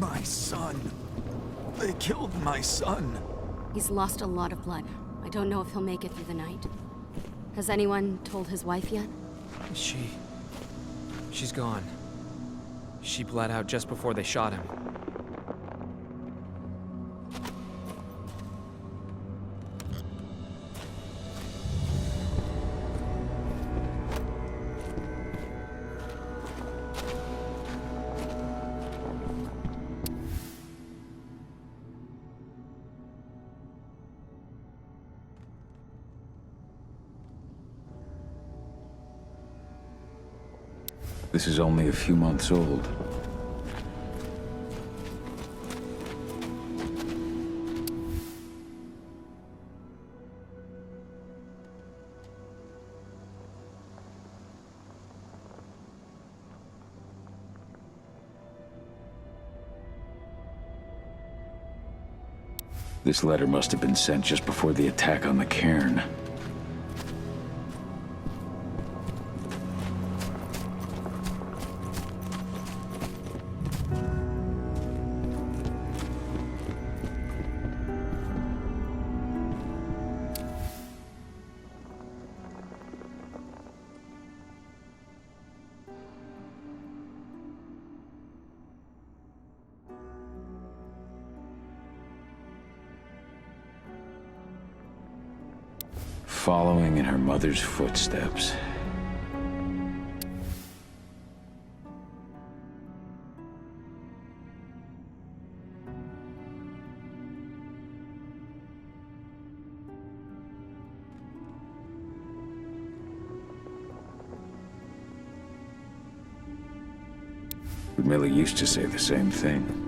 My son. They killed my son. He's lost a lot of blood. I don't know if he'll make it through the night. Has anyone told his wife yet? She's gone. She bled out just before they shot him. This is only a few months old. This letter must have been sent just before the attack on the cairn. Following in her mother's footsteps. Millie used to say the same thing.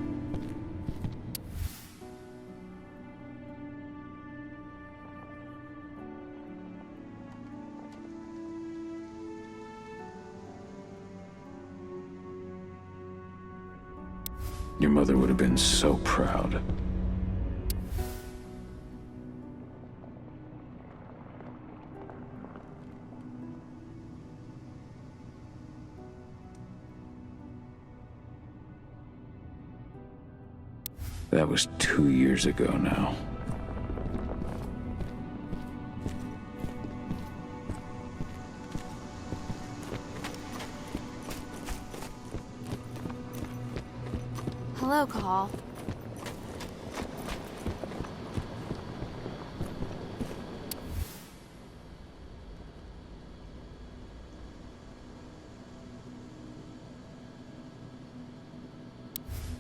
Your mother would have been so proud. That was 2 years ago now. Hello, Call.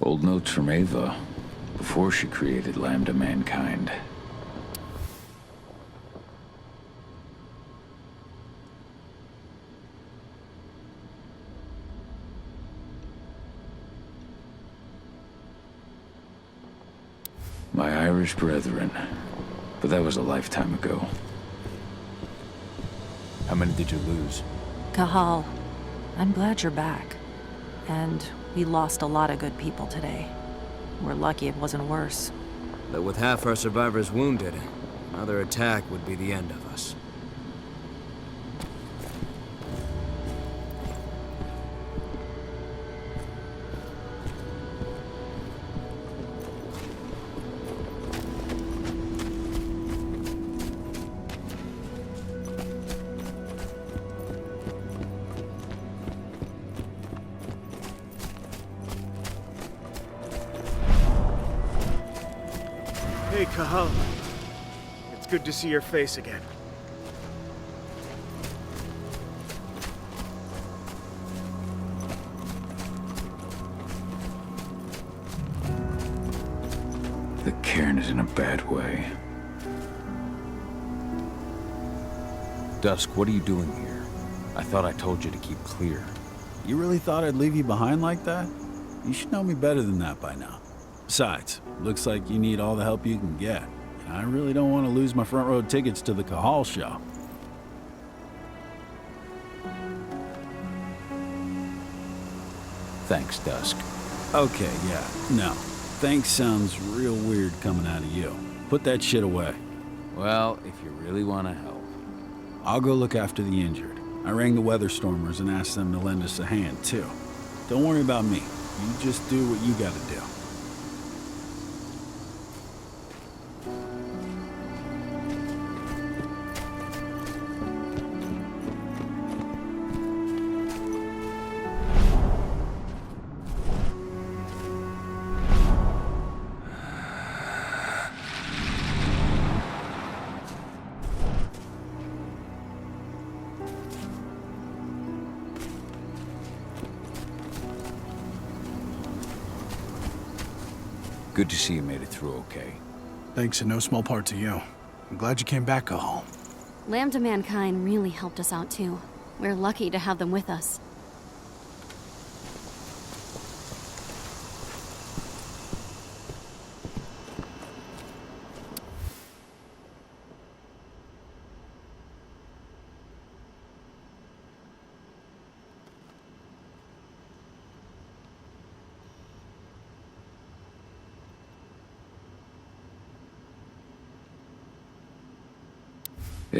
Old notes from Ava, before she created Lambda Mankind. My Irish brethren, but that was a lifetime ago. How many did you lose? Cahal, I'm glad you're back. And we lost a lot of good people today. We're lucky it wasn't worse. But with half our survivors wounded, another attack would be the end of us. Hey, Cahal. It's good to see your face again. The cairn is in a bad way. Dusk, what are you doing here? I thought I told you to keep clear. You really thought I'd leave you behind like that? You should know me better than that by now. Besides, looks like you need all the help you can get. And I really don't want to lose my front row tickets to the Cahal show. Thanks, Dusk. Okay, yeah, no. Thanks sounds real weird coming out of you. Put that shit away. Well, if you really want to help. I'll go look after the injured. I rang the Weatherstormers and asked them to lend us a hand, too. Don't worry about me. You just do what you gotta do. Good to see you made it through okay. Thanks in no small part to you. I'm glad you came back, Cahal. Lambda Mankind really helped us out too. We're lucky to have them with us.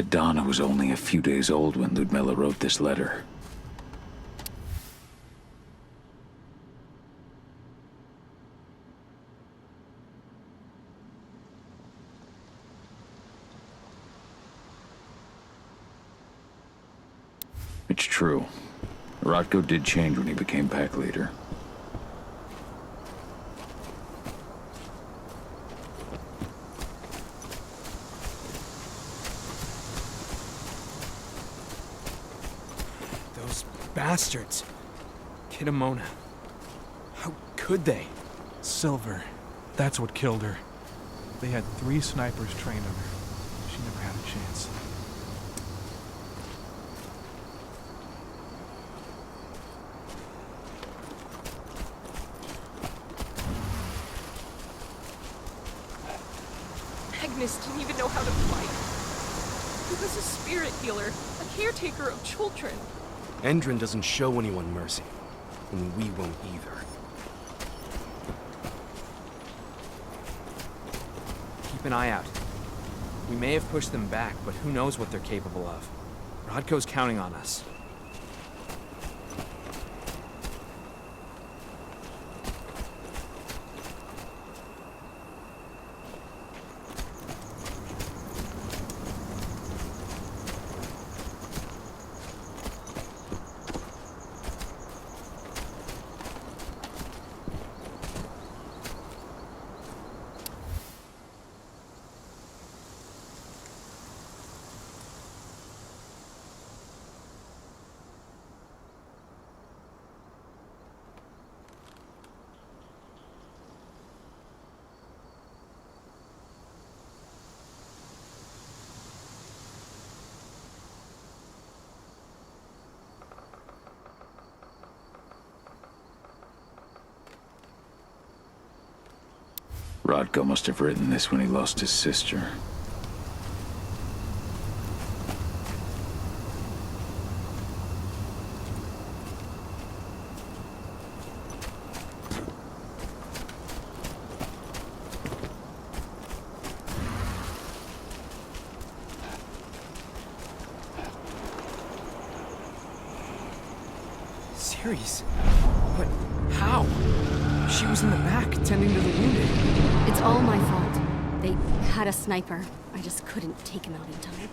Donna was only a few days old when Ludmilla wrote this letter. It's true. Rotko did change when he became pack leader. Bastards. Kitamona. How could they? Silver. That's what killed her. They had 3 snipers trained on her. She never had a chance. Agnes didn't even know how to fight. He was a spirit healer, a caretaker of children. Endron doesn't show anyone mercy, and we won't either. Keep an eye out. We may have pushed them back, but who knows what they're capable of. Rodko's counting on us. Rotko must have written this when he lost his sister. Ceres? But how? She was in the back, tending to the wounded. It's all my fault. They had a sniper. I just couldn't take him out in time.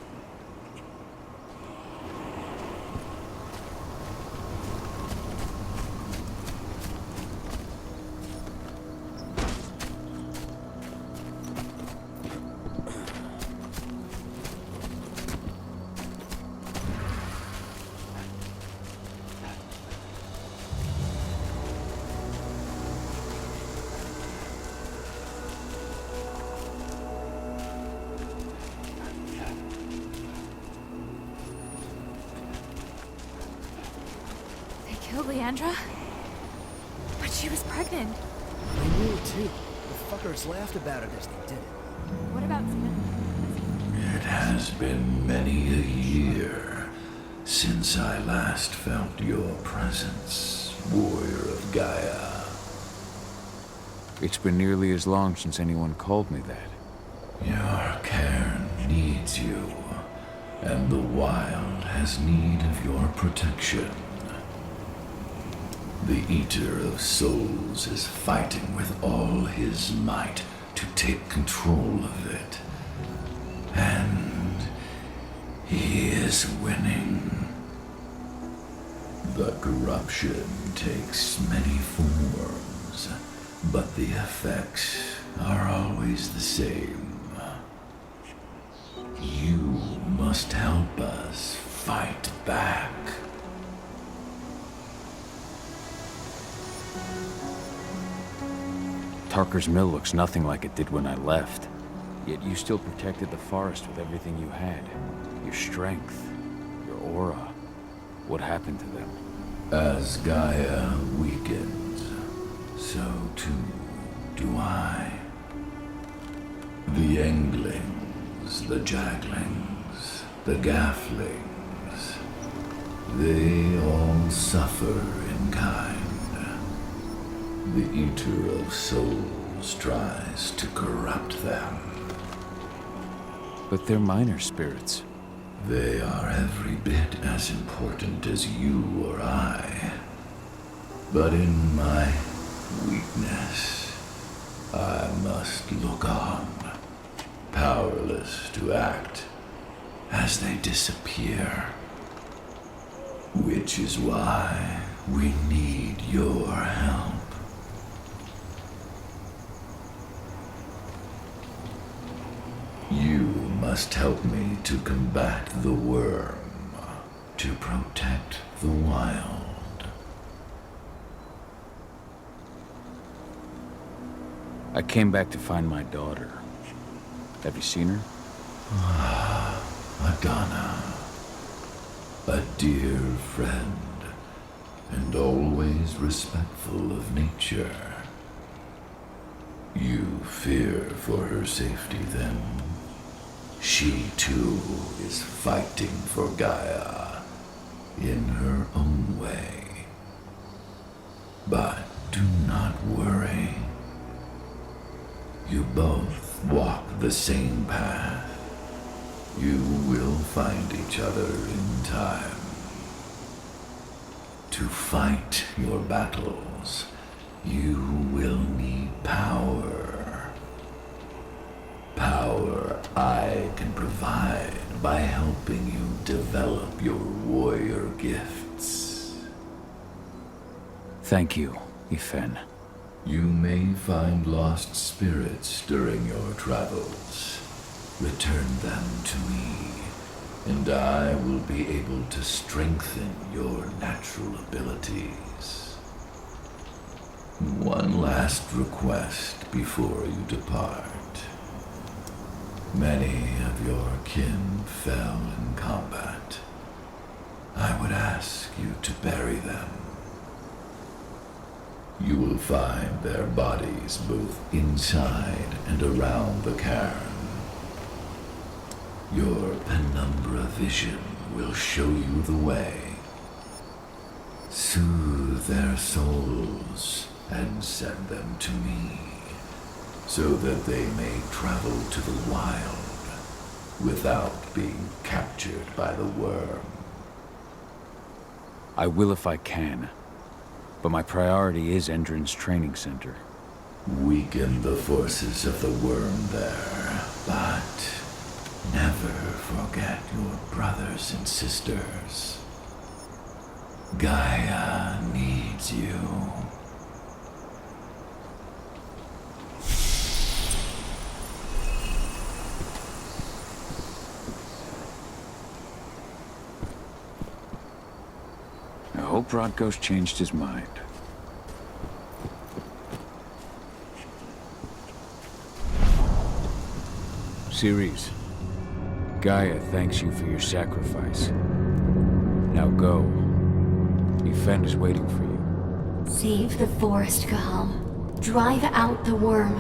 Killed Leandra? But she was pregnant. I knew it too. The fuckers laughed about it as they did it. What about Zena? It has been many a year since I last felt your presence, warrior of Gaia. It's been nearly as long since anyone called me that. Your cairn needs you, and the wild has need of your protection. The Eater of Souls is fighting with all his might to take control of it. And he is winning. The corruption takes many forms, but the effects are always the same. You must help us fight back. Tarker's mill looks nothing like it did when I left. Yet you still protected the forest with everything you had. Your strength, your aura. What happened to them? As Gaia weakens, so too do I. The Englings, the Jaglings, the Gafflings, they all suffer in kind. The Eater of Souls tries to corrupt them. But they're minor spirits. They are every bit as important as you or I. But in my weakness, I must look on, powerless to act as they disappear. Which is why we need your help. You must help me to combat the worm, to protect the wild. I came back to find my daughter. Have you seen her? Madonna, a dear friend, and always respectful of nature. You fear for her safety, then? She, too, is fighting for Gaia in her own way. But do not worry. You both walk the same path. You will find each other in time. To fight your battles, you will need power. Power I can provide by helping you develop your warrior gifts. Thank you, Ifen. You may find lost spirits during your travels. Return them to me, and I will be able to strengthen your natural abilities. One last request before you depart. Many of your kin fell in combat. I would ask you to bury them. You will find their bodies both inside and around the cairn. Your penumbra vision will show you the way. Soothe their souls and send them to me, so that they may travel to the wild without being captured by the worm. I will if I can, but my priority is Endron's training center. Weaken the forces of the worm there, but never forget your brothers and sisters. Gaia needs you. I hope Rodko's changed his mind. Ceres, Gaia thanks you for your sacrifice. Now go. Ifen is waiting for you. Save the forest, Gahal. Drive out the worm.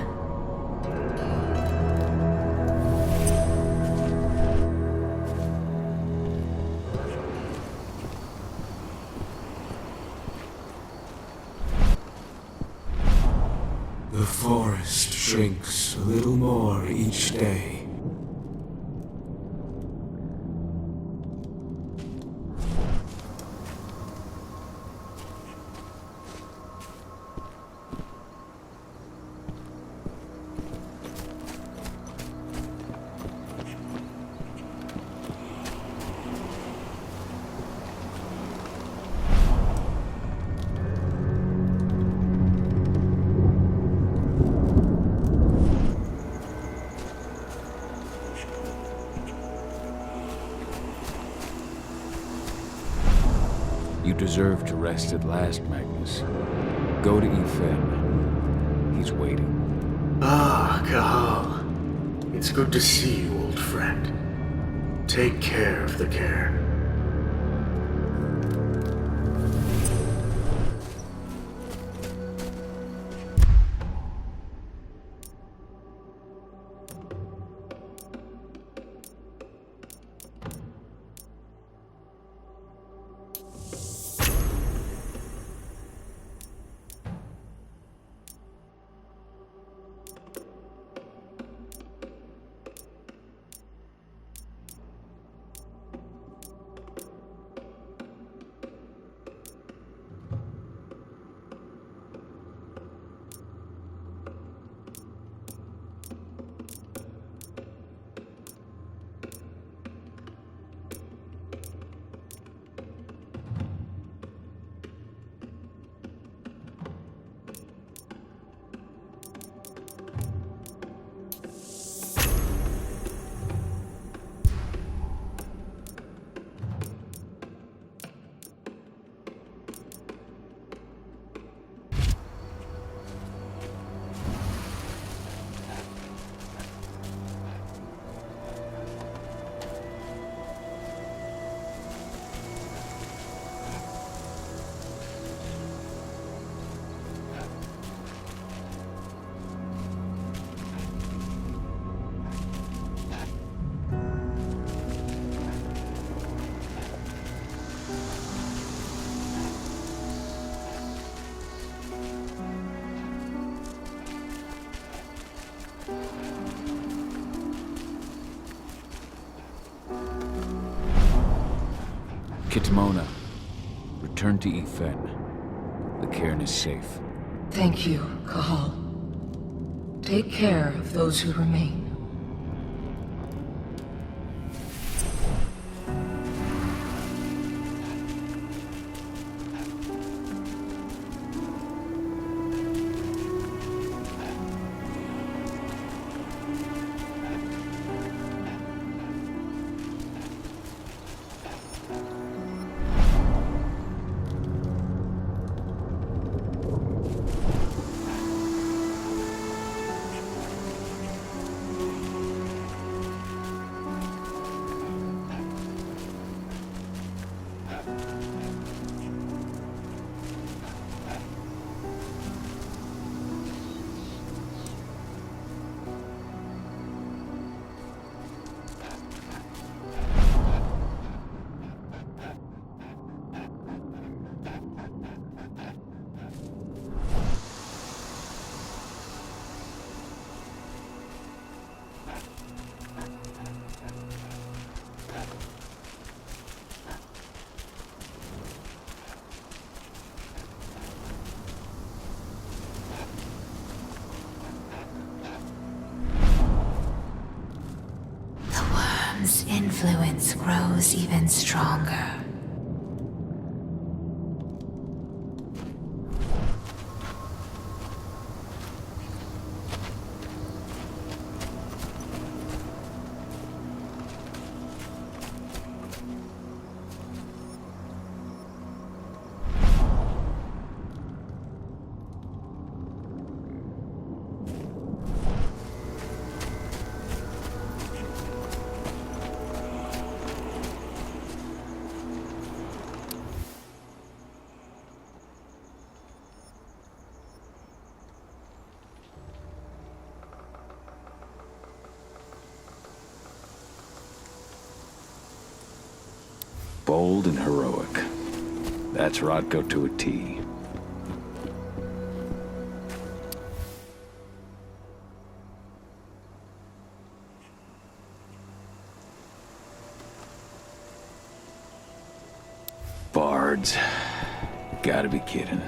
The forest shrinks a little more each day. You deserve to rest at last, Magnus. Go to Ifen. he's waiting. Ah, Kahal. It's good to see you, old friend. Take care of the care. Kitmona, return to Ethen. The cairn is safe. Thank you, Kahal. Take care of those who remain. Influence grows even stronger. Bold and heroic. That's Rodko to a T. Bards. Gotta be kidding.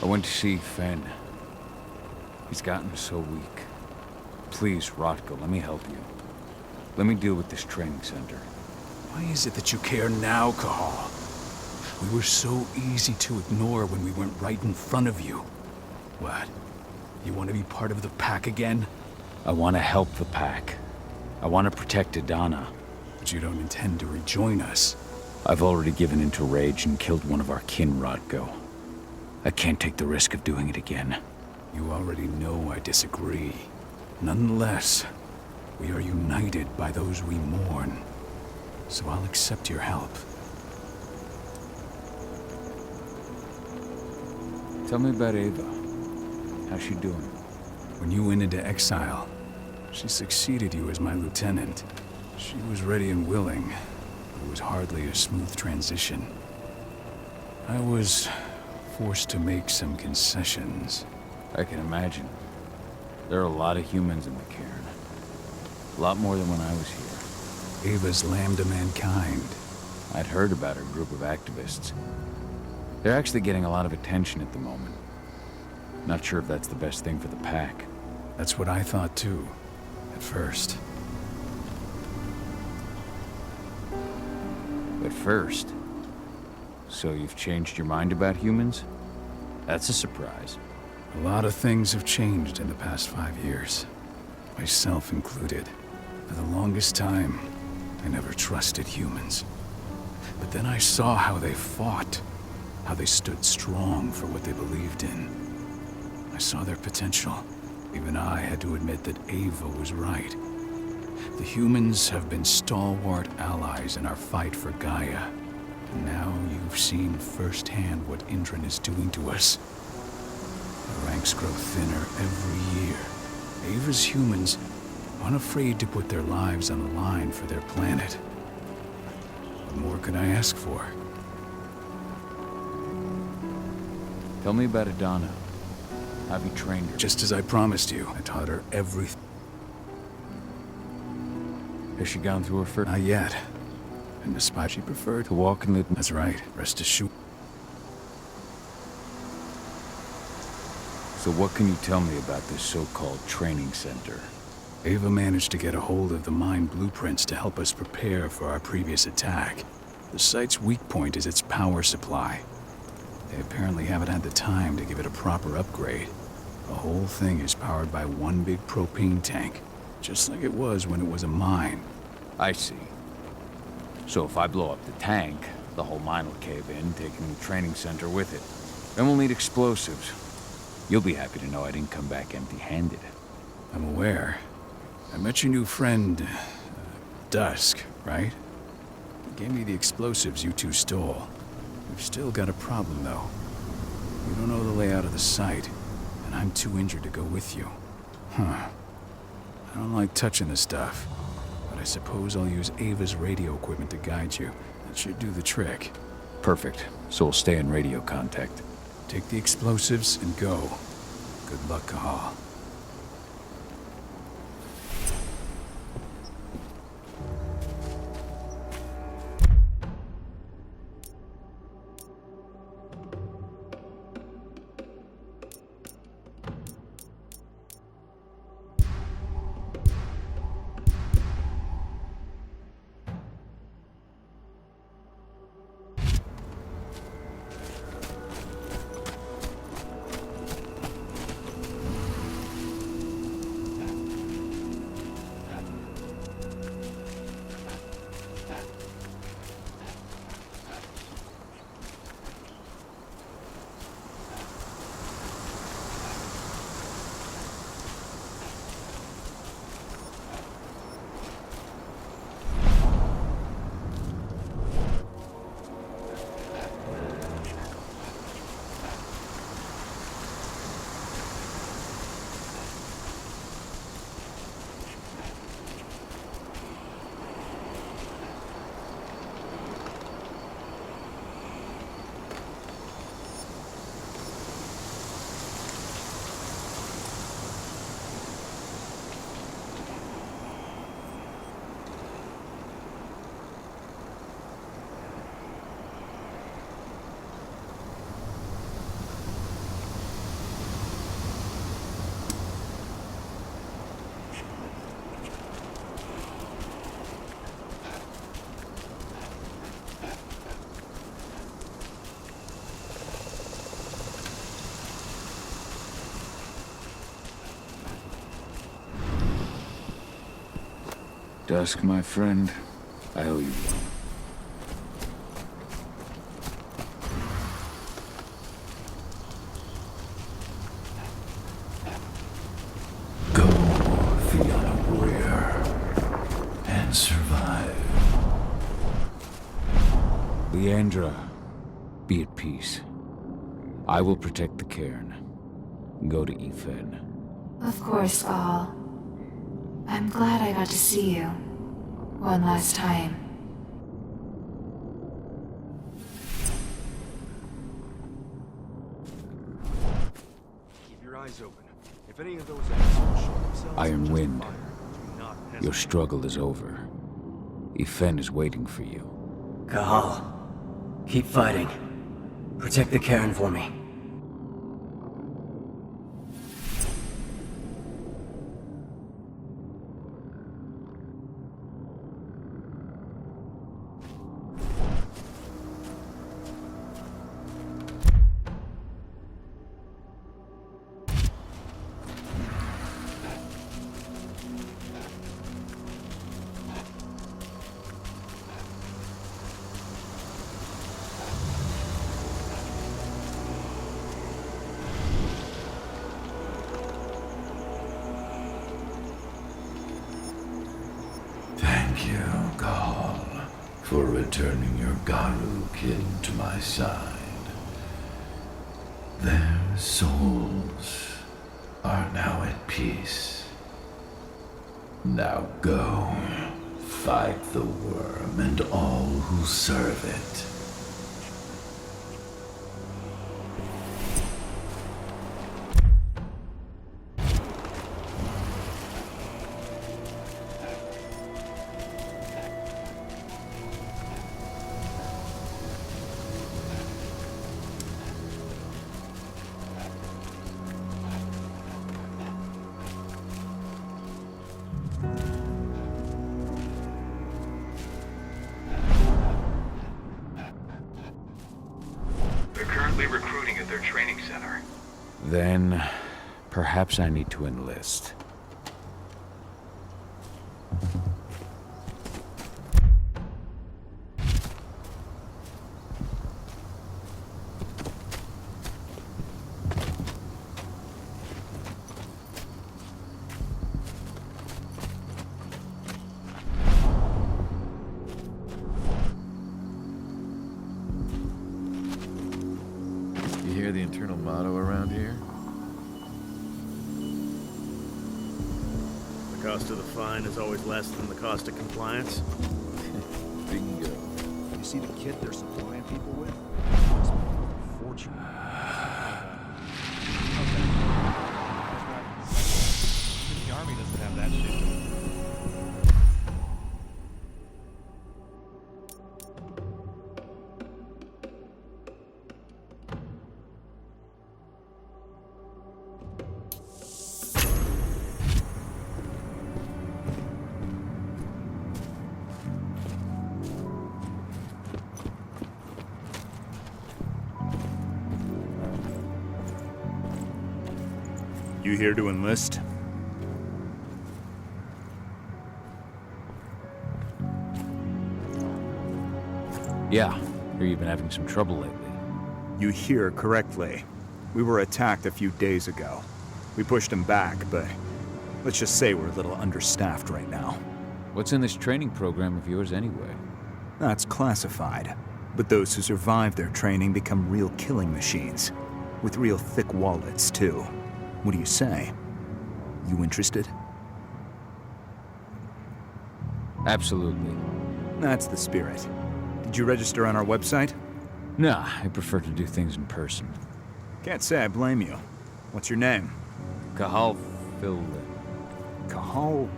I went to see Fen. He's gotten so weak. Please, Rotko, let me help you. Let me deal with this training center. Why is it that you care now, Cahal? We were so easy to ignore when we went right in front of you. What? You want to be part of the pack again? I want to help the pack. I want to protect Adana. But you don't intend to rejoin us. I've already given into rage and killed one of our kin, Rotko. I can't take the risk of doing it again. You already know I disagree. Nonetheless, we are united by those we mourn. So I'll accept your help. Tell me about Ava. How's she doing? When you went into exile, she succeeded you as my lieutenant. She was ready and willing. It was hardly a smooth transition. I was forced to make some concessions. I can imagine. There are a lot of humans in the cairn. A lot more than when I was here. Ava's lambda mankind. I'd heard about her group of activists. They're actually getting a lot of attention at the moment. Not sure if that's the best thing for the pack. That's what I thought too, at first. At first? So you've changed your mind about humans? That's a surprise. A lot of things have changed in the past 5 years. Myself included. For the longest time, I never trusted humans. But then I saw how they fought. How they stood strong for what they believed in. I saw their potential. Even I had to admit that Ava was right. The humans have been stalwart allies in our fight for Gaia. And now you've seen firsthand what Indran is doing to us. The ranks grow thinner every year. Ava's humans aren't afraid to put their lives on the line for their planet. What more could I ask for? Tell me about Adana. Have you trained her? Just as I promised you, I taught her everything. Has she gone through her first? Not yet. And despite she preferred to walk in the... That's right. Rest assured. So what can you tell me about this so-called training center? Ava managed to get a hold of the mine blueprints to help us prepare for our previous attack. The site's weak point is its power supply. They apparently haven't had the time to give it a proper upgrade. The whole thing is powered by one big propane tank, just like it was when it was a mine. I see. So if I blow up the tank, the whole mine will cave in, taking the training center with it. Then we'll need explosives. You'll be happy to know I didn't come back empty-handed. I'm aware. I met your new friend, Dusk, right? He gave me the explosives you two stole. We've still got a problem, though. You don't know the layout of the site, and I'm too injured to go with you. Huh. I don't like touching the stuff, but I suppose I'll use Ava's radio equipment to guide you. That should do the trick. Perfect. So we'll stay in radio contact. Take the explosives and go. Good luck, Cahal. Dusk, my friend. I owe you one. Go the unaware and survive. Leandra, be at peace. I will protect the cairn. Go to Ethan. Of course, Gaul. I'm glad I got to see you. One last time. Keep your eyes open. If any of those assholes show themselves, Iron just Wind, fire. Do not your hesitate. struggle is over. Ethan is waiting for you. Cahal, keep fighting. Protect the cairn for me. Thank you, Gaul, for returning your Garu kin to my side. Their souls are now at peace. Now go, fight the worm and all who serve it. They're currently recruiting at their training center. Then, perhaps I need to enlist. You hear the internal motto around here? The cost of the fine is always less than the cost of compliance. Bingo. You see the kit they're supplying people with? It's a fortune. The army doesn't have that shit. You here to enlist? Yeah, hear you've been having some trouble lately. You hear correctly. We were attacked a few days ago. We pushed them back, but let's just say we're a little understaffed right now. What's in this training program of yours anyway? That's classified. But those who survive their training become real killing machines. With real thick wallets, too. What do you say? You interested? Absolutely. That's the spirit. Did you register on our website? Nah, I prefer to do things in person. Can't say I blame you. What's your name? Cahal Philin. Cahal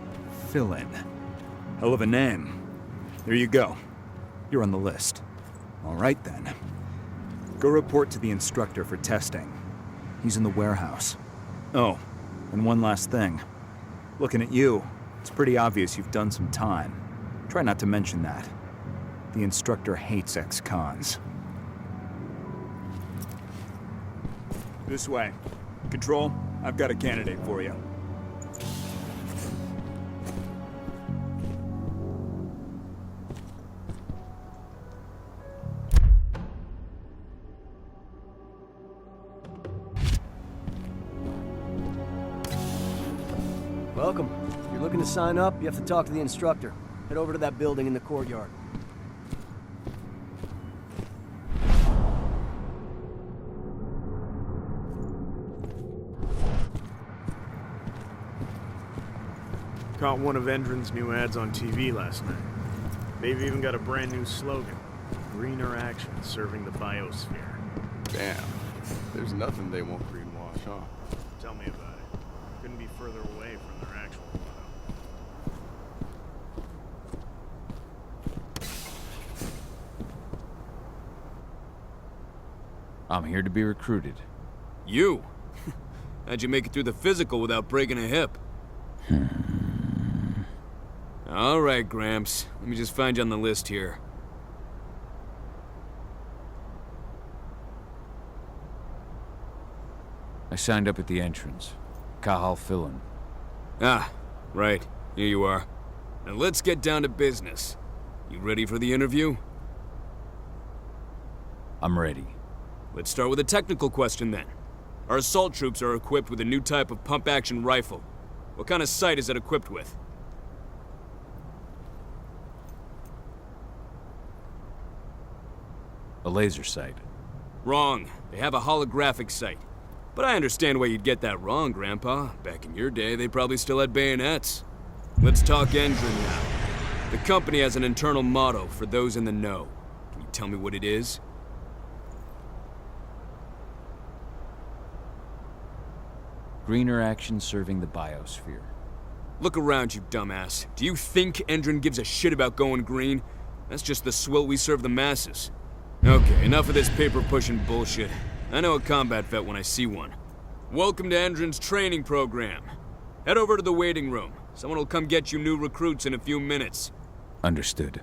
Philin. Hell of a name. There you go. You're on the list. All right, then. Go report to the instructor for testing. He's in the warehouse. Oh, and one last thing. Looking at you, it's pretty obvious you've done some time. Try not to mention that. The instructor hates ex-cons. This way. Control, I've got a candidate for you. looking to sign up, you have to talk to the instructor. Head over to that building in the courtyard. Caught one of Endron's new ads on TV last night. They've even got a brand new slogan. Greener action serving the biosphere. Damn. There's nothing they won't greenwash, huh? Tell me about it. Couldn't be further away from their actual motto. I'm here to be recruited. You? How'd you make it through the physical without breaking a hip? All right, Gramps. Let me just find you on the list here. I signed up at the entrance. Cahal Fillin. Ah, right. Here you are. Now let's get down to business. You ready for the interview? I'm ready. Let's start with a technical question then. Our assault troops are equipped with a new type of pump-action rifle. What kind of sight is it equipped with? A laser sight. Wrong. They have a holographic sight. But I understand why you'd get that wrong, Grandpa. Back in your day, they probably still had bayonets. Let's talk engine now. The company has an internal motto for those in the know. Can you tell me what it is? Greener action serving the biosphere. Look around, you dumbass. Do you think Endron gives a shit about going green? That's just the swill we serve the masses. Okay, enough of this paper-pushing bullshit. I know a combat vet when I see one. Welcome to Endron's training program. Head over to the waiting room. Someone will come get you new recruits in a few minutes. Understood.